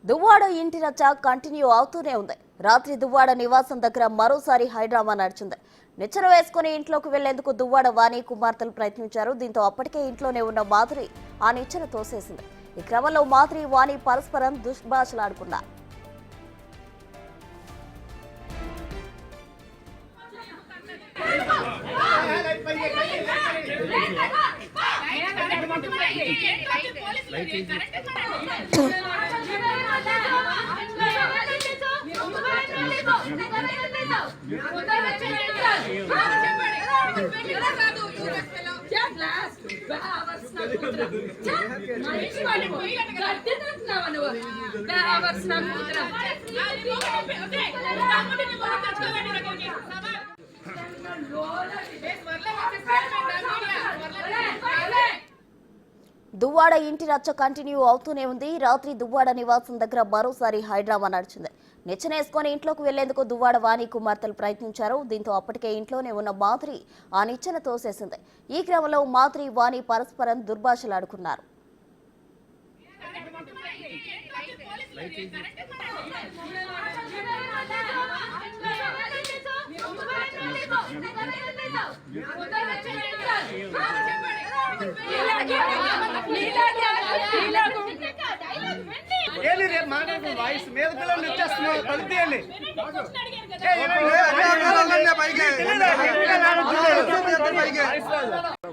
దువ్వాడ ఇంటి రచ్చ కంటిన్యూ అవుతూనే ఉంది. రాత్రి దువ్వాడ నివాసం దగ్గర మరోసారి హైడ్రామా నడిచింది. నిచ్చెన వేసుకుని ఇంట్లోకి వెళ్లేందుకు దువ్వాడ వాణి కుమార్తెలు ప్రయత్నించారు. దీంతో అప్పటికే ఇంట్లోనే ఉన్న మాధురి ఆ నిచ్చెన తోసేసింది. ఈ క్రమంలో మాధురి వాణి పరస్పరం దుష్భాషలాడుకున్నారు. దువ్వాడ ఇంటి రచ్చ కంటిన్యూ అవుతూనే ఉంది. రాత్రి దువ్వాడ నివాసం దగ్గర మరోసారి హైడ్రామా నడిచింది. నిచ్చెనేసుకొని ఇంట్లోకి వెళ్లేందుకు దువ్వాడ వాణి కుమార్తెలు ప్రయత్నించారు. దీంతో అప్పటికే ఇంట్లోనే ఉన్న మాధురి ఆ నిచ్చెన తోసేసింది. ఈ క్రమంలో మాధురి వాణి పరస్పరం దుర్భాషలాడుకున్నారు. వాయిస్ మీద పిల్లలు వచ్చేస్తున్నారు. కలిపి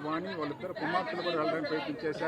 వాణి వాళ్ళిద్దరు కుమార్తెలు కూడా వెళ్ళడానికి ప్రయత్నించేశారు.